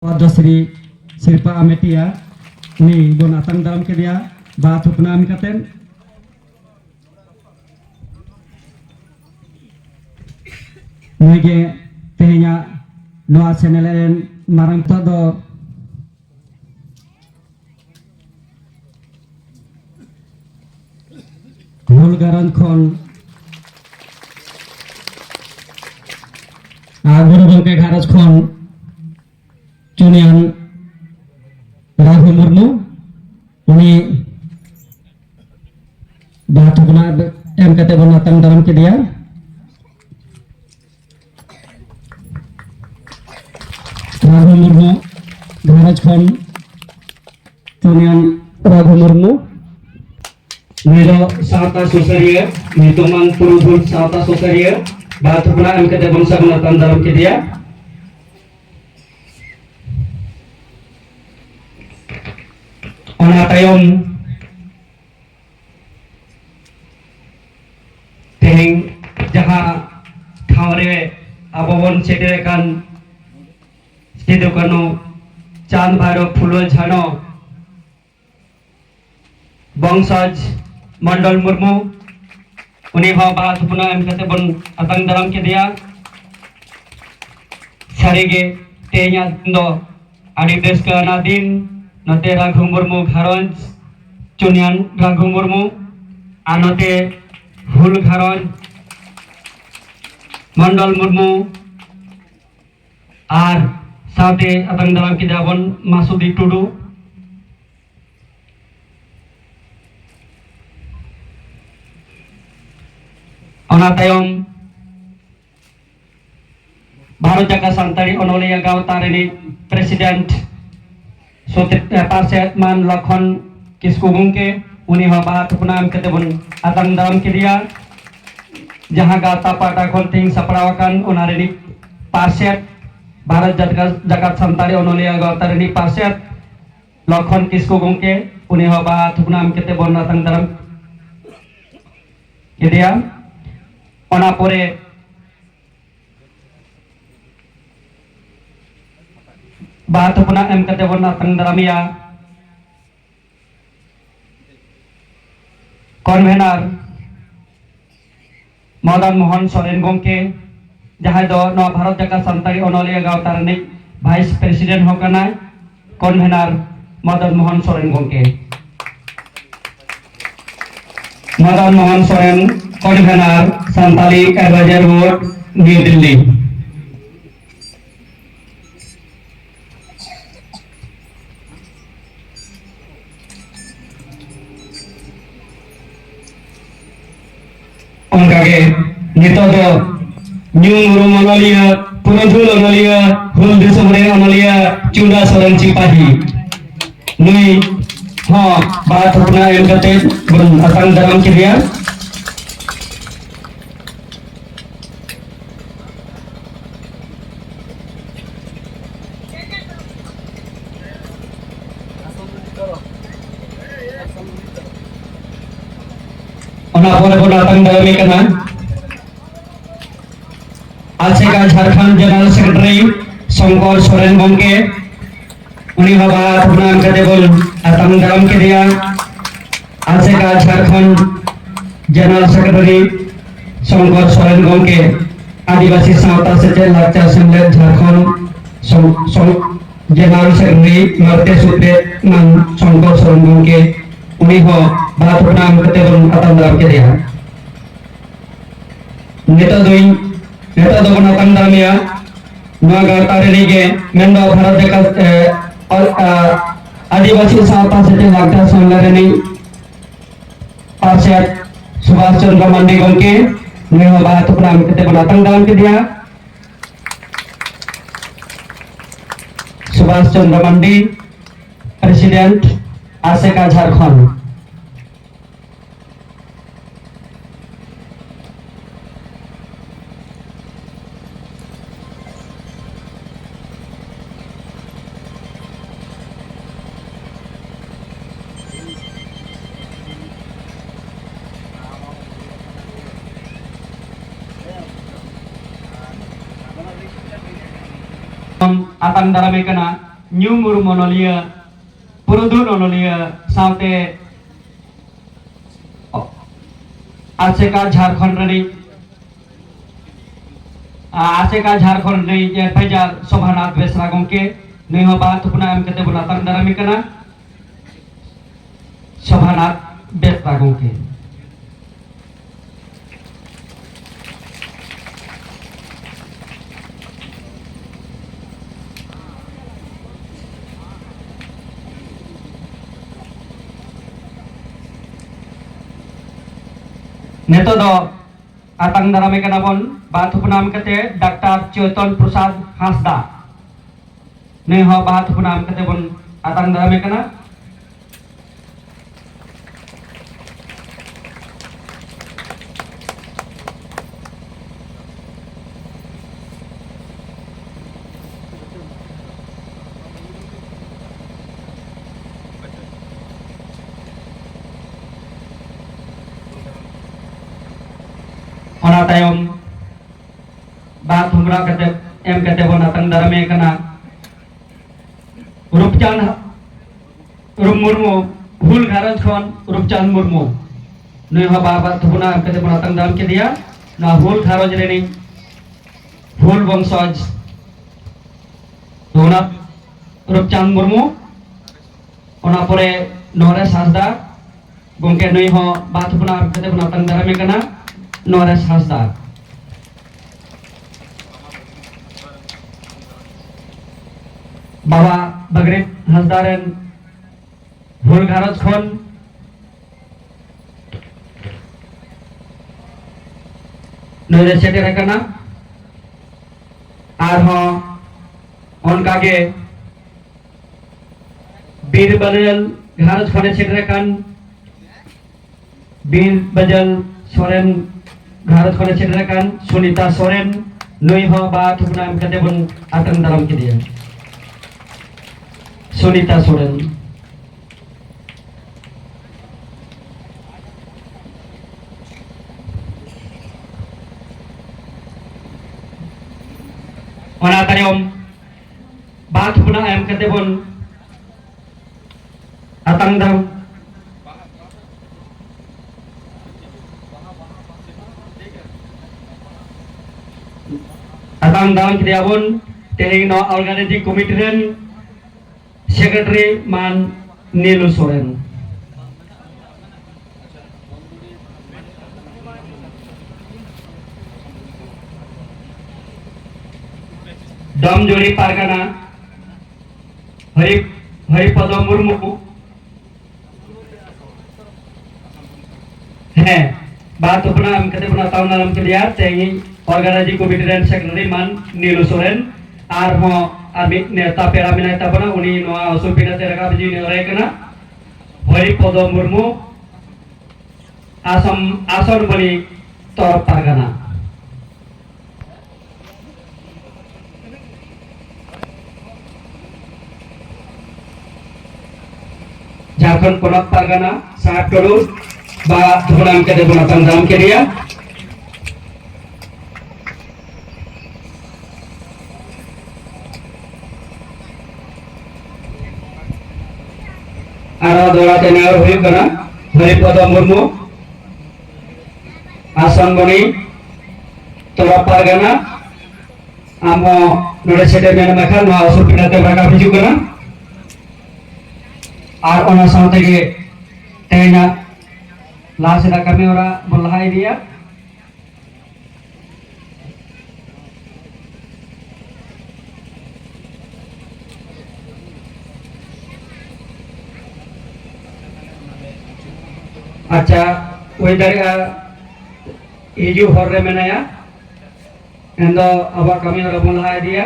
Sri Sirpa Ametia ni bon atang dalam ke dia ba thupna am katen nuige tehnya noa channel en marang to do Hulgaran khon guru gongke gharaj khon Junian Rahu Murmu ini batu kena MKT Bonatang dalam ke dia Rahu Murmu Gharaj Khon Junian Rahu Murmu Nero Sata Susaria Nituman Purubul Sata Susaria batu kena MKT Bonatang dalam ke dia Ona tayong tehing jaha thawre abon sedekan sidukano Chand Bhairo Phulo Jhano Bangsaj Mandal Murmu uni ho baat puna MKT bon atang daram ke dia sarige tenya do adi des ka nadin Nate Raghu Murmu Gharanj Chunian Raghu Murmu Anote Hul Gharanj Mandal Murmu Ar Saute atang dalam kidabon Masudi Tudu Ona tayong Bharat Jaka Santari Onolia Gawtarini Presiden Parset Man Lakhon Kisku Gungke uni bahat punam ketebun atang dalam kidia jaha gata pada konting saprawakan onarini Parset Bharat Jagat Santari Onolia Gawtarini Parset Lakhon Kisku Gungke uni bahat punam ketebun atang dalam kidia ona pore Batu puna MKT Warna Tengdaramia Konvenar Madan Mohan Soren Gongke jaha do no Bharat Jaka Santari Onolia Gawtarini Vice President hokana Konvenar Madan Mohan Soren Gongke Madan Mohan Soren Konvenar Santali Advisor Board New Delhi Ongkage nito do new muru manalia punadul manalia hul disomre manalia chunda soran cipahi nui ha baat puna MKT bun atang dalam kiria ona pore atang dalam ikana Alseka Jharkhand General Secretary Shankar Soren Gongke uni bahat puna MKT bun atang dalam kiria Alseka Jharkhand General Secretary Shankar Soren Gongke Adivasi Sawta Secretary Lakchar Semlet Jharkhand General Secretary Marte Sutre Man Shankar Soren Gongke uni bahat puna MKT bun atang dalam kiria neta do atang dalam ya Naga Tarinige Mendo Bharat Jaka Adivasi Sawta Secretary Lakchar Semlet Parset Subhas Chandra Mandi Gongke uni bahat puna MKT bun atang dalam kiria Subhas Chandra Mandi President ASECA Jharkhand akan darame kana Nyum Urum Onolia Purudun Onolia Saute Aseka Jharkhand Rani Aseka Jharkhand Rani Fajar Sobhanath Besra Gongke Nuiho Bahat Puna Em Kete Bunatang Darami Kana Sobhanath Besra Gongke Neto do atang darame kana bon bahat punam kete Dr. Chetan Prasad Hasda neho bahat punam kete bon atang darame kana Ona tayom bahat humra kete em kete bon atang darame kana Rupchan Murmu Hul Gharaj Khon Rupchan Murmu neho bahat puna em kete bon atang daram ke dia na Hul Gharaj reni Hul Bongshoj Dona Rupchan Murmu ona pore Nores Hasda gongke neho bahat puna em kete bon atang darame kana Nores Hasda Baba Bagrit Hasdaren Hul Gharaj Khon Nores Sete Rekana Arho Onkage Bir Banel Gharaj Khone Sete Rekan Bir Bajal Soren Gharaj Khone Sete Rekan Sunita Soren Nuiho Bahat Puna Em Kete bon atang daram ke dia Sunita Soren Ona tayom bahat puna em kete bon atang daram ke dia bon tehing no organizing committee ren Secretary Man Nilu Soren Dam Jori Pargana Hari Pada Murmu bahat puna em kete puna tahun dalam ke dia tehing organizing committee ren Secretary Man Nilu Soren arho Abi neta peramina neta bana uni noa usul pina teraka biji nore kana Hari Pada Murmu Asam bani Tor Pargana Jharkhand Ponat Pargana sangat dulu ba pulang ke Bunatang dalam ke dia Ara dola tenar hui kana Hari Pada Murmu Asam bani Tor Pargana amo nore sete mena makan noa usul pina teraka biji kana আর ওনার সাথে গিয়ে তেনা লাসেরা কমে ওরা বলহাই দিয়া আচ্ছা ওই dari hiju horre menaya endo abak kami orang mulai dia